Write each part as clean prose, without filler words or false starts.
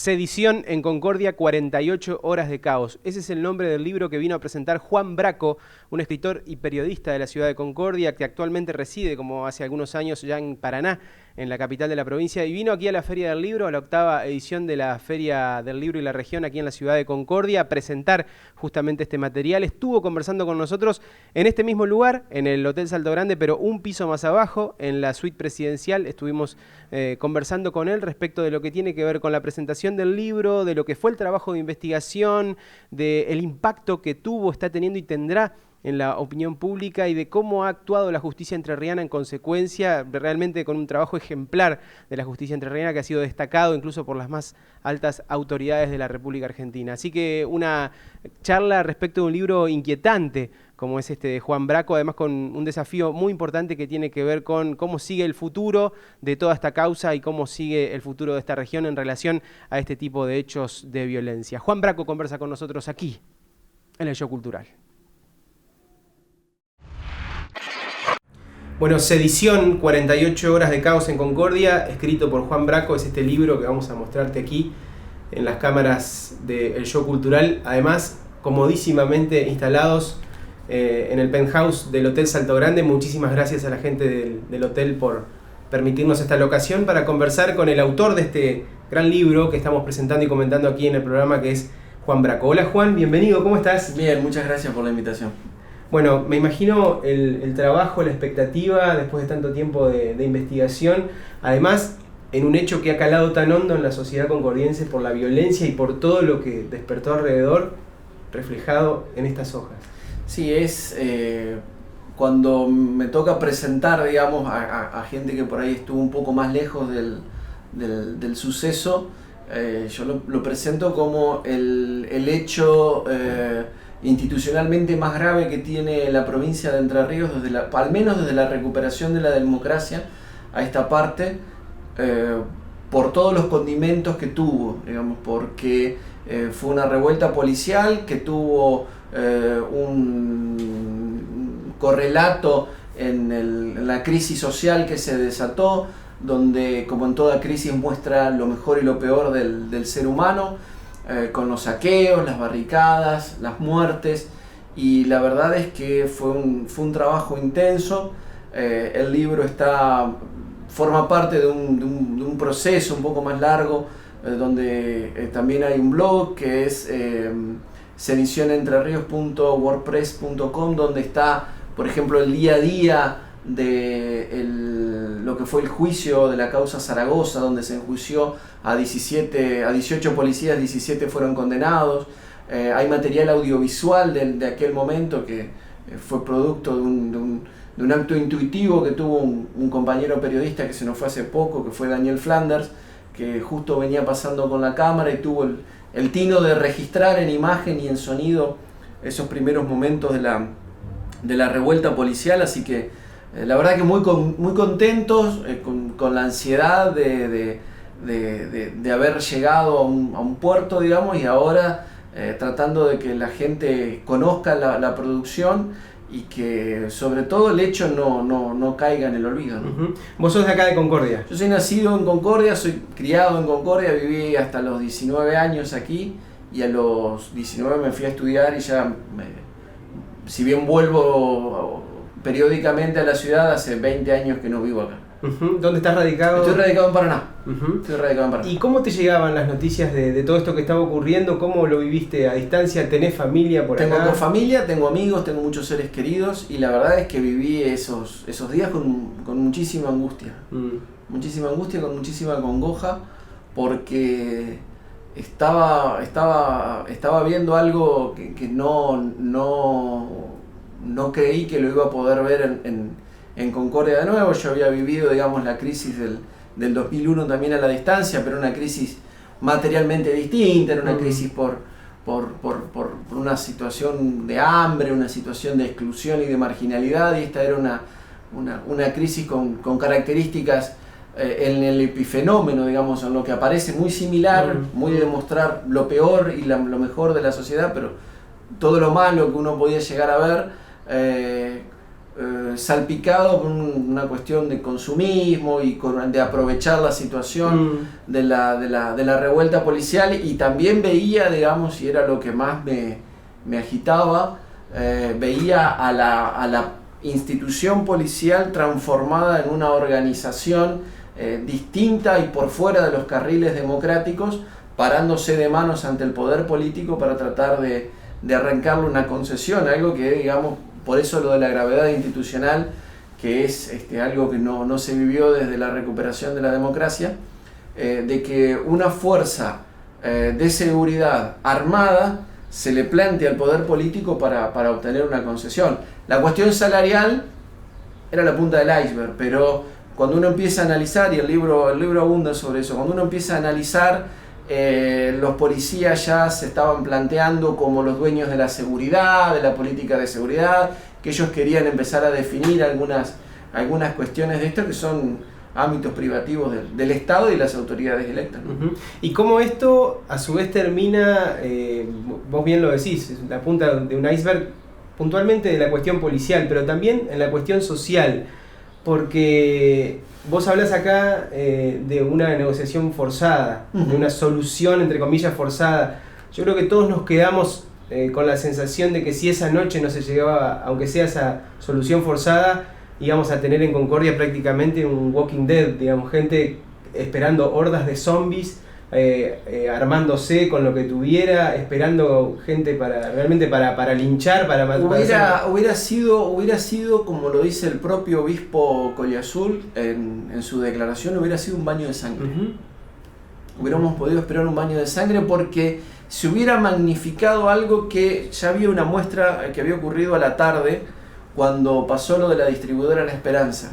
Sedición en Concordia, 48 horas de caos. Ese es el nombre del libro que vino a presentar Juan Braco, un escritor y periodista de la ciudad de Concordia, que actualmente reside, como hace algunos años, ya en Paraná, en la capital de la provincia, y vino aquí a la Feria del Libro, a la 8ª edición de la Feria del Libro y la Región aquí en la ciudad de Concordia, a presentar justamente este material. Estuvo conversando con nosotros en este mismo lugar, en el Hotel Salto Grande, pero un piso más abajo, en la suite presidencial. Estuvimos conversando con él respecto de lo que tiene que ver con la presentación del libro, de lo que fue el trabajo de investigación, del impacto que tuvo, está teniendo y tendrá en la opinión pública, y de cómo ha actuado la justicia entrerriana en consecuencia, realmente con un trabajo ejemplar de la justicia entrerriana que ha sido destacado incluso por las más altas autoridades de la República Argentina. Así que una charla respecto de un libro inquietante como es este de Juan Braco, además con un desafío muy importante que tiene que ver con cómo sigue el futuro de toda esta causa y cómo sigue el futuro de esta región en relación a este tipo de hechos de violencia. Juan Braco conversa con nosotros aquí, en el Show Cultural. Bueno, Sedición, 48 horas de caos en Concordia, escrito por Juan Braco, es este libro que vamos a mostrarte aquí en las cámaras del Show Cultural, además comodísimamente instalados en el penthouse del Hotel Salto Grande. Muchísimas gracias a la gente del hotel por permitirnos esta locación para conversar con el autor de este gran libro que estamos presentando y comentando aquí en el programa, que es Juan Braco. Hola Juan, bienvenido, ¿cómo estás? Bien, muchas gracias por la invitación. Bueno, me imagino el trabajo, la expectativa después de tanto tiempo de investigación, además en un hecho que ha calado tan hondo en la sociedad concordiense por la violencia y por todo lo que despertó alrededor, reflejado en estas hojas. Sí, es cuando me toca presentar, digamos, a gente que por ahí estuvo un poco más lejos del suceso, yo lo presento como el hecho institucionalmente más grave que tiene la provincia de Entre Ríos, al menos desde la recuperación de la democracia a esta parte, por todos los condimentos que tuvo, digamos, porque fue una revuelta policial que tuvo un correlato en la crisis social que se desató, donde, como en toda crisis, muestra lo mejor y lo peor del ser humano, con los saqueos, las barricadas, las muertes, y la verdad es que fue un trabajo intenso. El libro forma parte de un proceso un poco más largo, donde también hay un blog que es sedicionentrerrios.wordpress.com, donde está, por ejemplo, el día a día de lo que fue el juicio de la causa Zaragoza, donde se enjuició a 18 policías, 17 fueron condenados. Hay material audiovisual de aquel momento que fue producto de un acto intuitivo que tuvo un compañero periodista que se nos fue hace poco, que fue Daniel Flanders, que justo venía pasando con la cámara y tuvo el tino de registrar en imagen y en sonido esos primeros momentos de la revuelta policial. Así que la verdad que muy contentos, con la ansiedad de haber llegado a un puerto, digamos, y ahora tratando de que la gente conozca la producción y que sobre todo el hecho no caiga en el olvido, ¿no? Uh-huh. ¿Vos sos de acá de Concordia? Yo soy nacido en Concordia, soy criado en Concordia, viví hasta los 19 años aquí, y a los 19 me fui a estudiar y ya, si bien vuelvo periódicamente a la ciudad, hace 20 años que no vivo acá. Uh-huh. ¿Dónde estás radicado? Estoy radicado en Paraná. Uh-huh. Estoy radicado en Paraná. ¿Y cómo te llegaban las noticias de todo esto que estaba ocurriendo? ¿Cómo lo viviste a distancia? ¿Tenés familia por acá? Tengo familia, tengo amigos, tengo muchos seres queridos, y la verdad es que viví esos días con muchísima angustia. Muchísima angustia, con muchísima congoja, porque estaba viendo algo que no creí que lo iba a poder ver en Concordia de nuevo. Yo había vivido, digamos, la crisis del 2001 también a la distancia, pero una crisis materialmente distinta, era una crisis por una situación de hambre, una situación de exclusión y de marginalidad, y esta era una crisis con características en el epifenómeno, digamos, en lo que aparece muy similar, muy de demostrar lo peor y lo mejor de la sociedad, pero todo lo malo que uno podía llegar a ver, salpicado por una cuestión de consumismo y de aprovechar la situación de la revuelta policial, y también veía, digamos, y era lo que más me agitaba, veía a la institución policial transformada en una organización distinta y por fuera de los carriles democráticos, parándose de manos ante el poder político para tratar de arrancarle una concesión, algo que, digamos, por eso lo de la gravedad institucional, que es algo que no se vivió desde la recuperación de la democracia, de que una fuerza de seguridad armada se le plantea al poder político para obtener una concesión. La cuestión salarial era la punta del iceberg, pero cuando uno empieza a analizar, y el libro abunda sobre eso, cuando uno empieza a analizar, los policías ya se estaban planteando como los dueños de la seguridad, de la política de seguridad, que ellos querían empezar a definir algunas cuestiones de esto que son ámbitos privativos del Estado y las autoridades electas, ¿no? Y cómo esto a su vez termina, vos bien lo decís, es la punta de un iceberg puntualmente de la cuestión policial, pero también en la cuestión social, porque vos hablas acá de una negociación forzada, de una solución entre comillas forzada. Yo creo que todos nos quedamos con la sensación de que si esa noche no se llegaba, aunque sea esa solución forzada, íbamos a tener en Concordia prácticamente un Walking Dead, digamos, gente esperando hordas de zombies, armándose con lo que tuviera, esperando gente para linchar, para matar. Hubiera sido, como lo dice el propio obispo Collazul en su declaración, hubiera sido un baño de sangre. Hubiéramos podido esperar un baño de sangre, porque se hubiera magnificado algo que ya había una muestra que había ocurrido a la tarde cuando pasó lo de la distribuidora La Esperanza,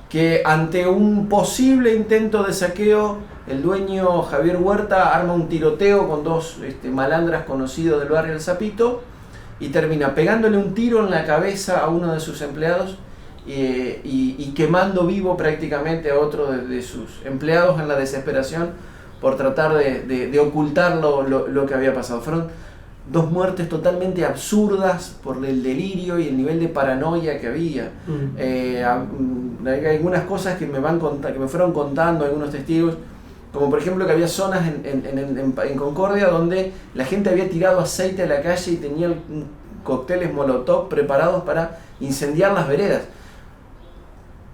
que ante un posible intento de saqueo, el dueño Javier Huerta arma un tiroteo con dos malandras conocidos del barrio El Zapito y termina pegándole un tiro en la cabeza a uno de sus empleados y quemando vivo prácticamente a otro de sus empleados en la desesperación por tratar de ocultar lo que había pasado. Fueron dos muertes totalmente absurdas por el delirio y el nivel de paranoia que había. Hay algunas cosas que me fueron contando algunos testigos, como por ejemplo que había zonas en Concordia donde la gente había tirado aceite a la calle y tenía cócteles molotov preparados para incendiar las veredas.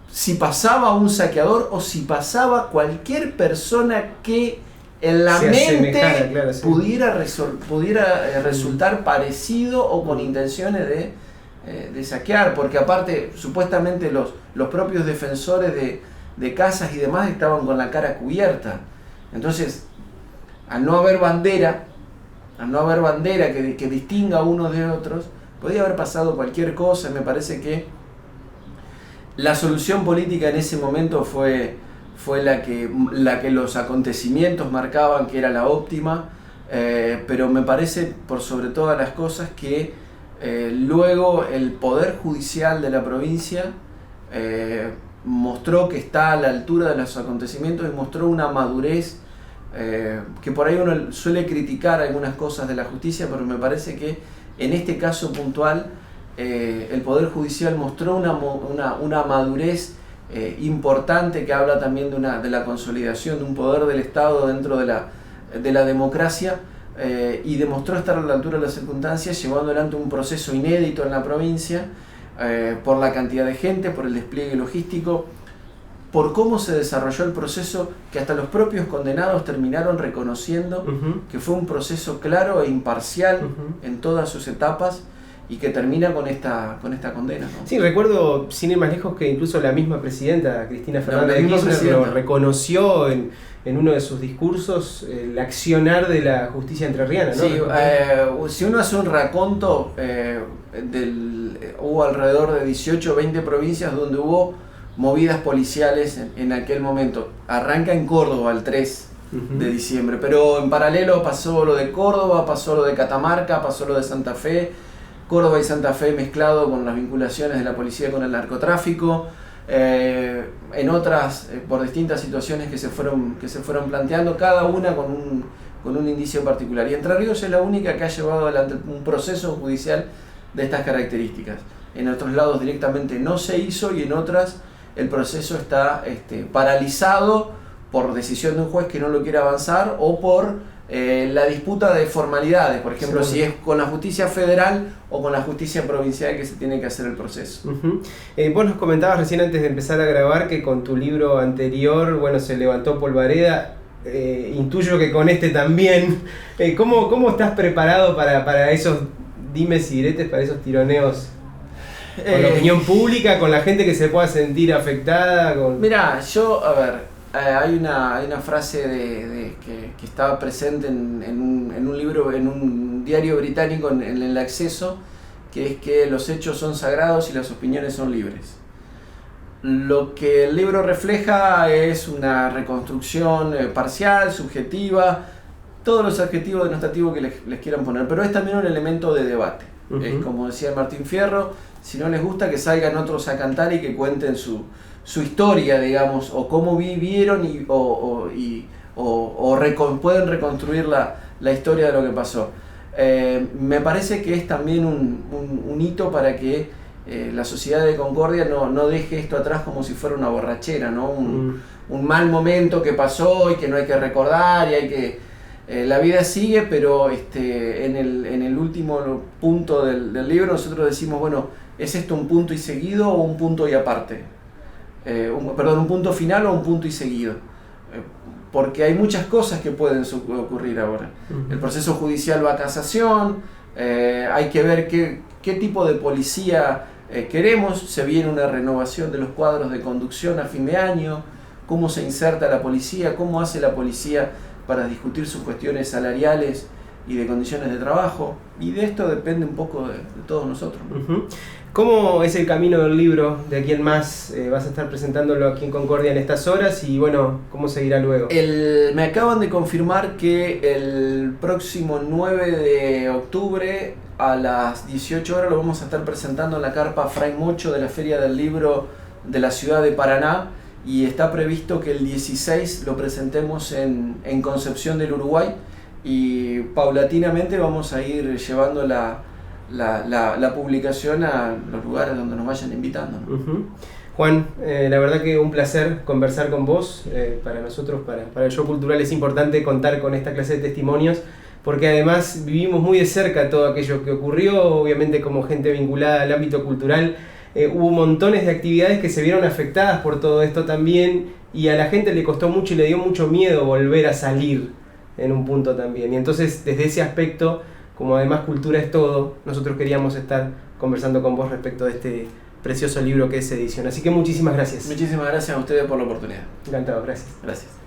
Si pasaba un saqueador o si pasaba cualquier persona que en la mente claro, sí, pudiera resultar parecido o con intenciones de saquear, porque aparte supuestamente los propios defensores de casas y demás estaban con la cara cubierta. Entonces, al no haber bandera que distinga a unos de otros, podía haber pasado cualquier cosa. Me parece que la solución política en ese momento fue la que los acontecimientos marcaban que era la óptima, pero me parece por sobre todas las cosas que luego el Poder Judicial de la provincia mostró que está a la altura de los acontecimientos y mostró una madurez que por ahí uno suele criticar algunas cosas de la justicia, pero me parece que en este caso puntual el Poder Judicial mostró una madurez importante, que habla también de la consolidación de un poder del Estado dentro de la democracia, y demostró estar a la altura de las circunstancias, llevando adelante un proceso inédito en la provincia, por la cantidad de gente, por el despliegue logístico, por cómo se desarrolló el proceso, que hasta los propios condenados terminaron reconociendo que fue un proceso claro e imparcial en todas sus etapas, y que termina con esta condena, ¿no? Sí, recuerdo, sin ir más lejos, que incluso la misma presidenta, Cristina Fernández de Kirchner, lo reconoció en uno de sus discursos, el accionar de la justicia entrerriana, ¿no? Sí, si uno hace un raconto, hubo alrededor de 18 o 20 provincias donde hubo movidas policiales en aquel momento. Arranca en Córdoba el 3 de diciembre, pero en paralelo pasó lo de Córdoba, pasó lo de Catamarca, pasó lo de Santa Fe. Córdoba y Santa Fe mezclado con las vinculaciones de la policía con el narcotráfico, en otras por distintas situaciones que se fueron planteando, cada una con un indicio particular. Y Entre Ríos es la única que ha llevado adelante un proceso judicial de estas características. en otros lados directamente no se hizo y en otras el proceso está paralizado por decisión de un juez que no lo quiere avanzar o por la disputa de formalidades, por ejemplo, si es con la justicia federal o con la justicia provincial que se tiene que hacer el proceso. Vos nos comentabas recién antes de empezar a grabar que con tu libro anterior, bueno, se levantó polvareda, intuyo que con este también. ¿Cómo estás preparado para esos dimes y diretes, para esos tironeos con la opinión pública, con la gente que se pueda sentir afectada? Mirá, a ver, hay una frase que estaba presente en un libro, en un diario británico en El Acceso, que es que los hechos son sagrados y las opiniones son libres. Lo que el libro refleja es una reconstrucción parcial, subjetiva, todos los adjetivos denotativos que les quieran poner, pero es también un elemento de debate. Es como decía Martín Fierro, si no les gusta que salgan otros a cantar y que cuenten su historia, digamos, o cómo vivieron pueden reconstruir la historia de lo que pasó. Me parece que es también un hito para que la sociedad de Concordia no deje esto atrás como si fuera una borrachera, ¿no? Un mal momento que pasó y que no hay que recordar y hay que... la vida sigue, pero en el último punto del libro nosotros decimos, bueno, ¿es esto un punto y seguido o un punto y aparte? Un punto final o un punto y seguido, porque hay muchas cosas que pueden ocurrir ahora. El proceso judicial va a casación, hay que ver qué tipo de policía queremos, se viene una renovación de los cuadros de conducción a fin de año, cómo se inserta la policía, cómo hace la policía para discutir sus cuestiones salariales y de condiciones de trabajo, y de esto depende un poco de todos nosotros. ¿Cómo es el camino del libro? ¿De aquí en más vas a estar presentándolo aquí en Concordia en estas horas? Y bueno, ¿cómo seguirá luego? Me acaban de confirmar que el próximo 9 de octubre a las 18 horas lo vamos a estar presentando en la carpa Fray Mocho de la Feria del Libro de la ciudad de Paraná, y está previsto que el 16 lo presentemos en Concepción del Uruguay, y paulatinamente vamos a ir llevando la publicación a los lugares donde nos vayan invitando, ¿no? Juan, la verdad que un placer conversar con vos. Para nosotros, para el Yo Cultural, es importante contar con esta clase de testimonios, porque además vivimos muy de cerca todo aquello que ocurrió. Obviamente, como gente vinculada al ámbito cultural, hubo montones de actividades que se vieron afectadas por todo esto también, y a la gente le costó mucho y le dio mucho miedo volver a salir en un punto también. Y entonces, desde ese aspecto, como además cultura es todo, nosotros queríamos estar conversando con vos respecto de este precioso libro que es Edición. Así que muchísimas gracias. Muchísimas gracias a ustedes por la oportunidad. Encantado, gracias. Gracias.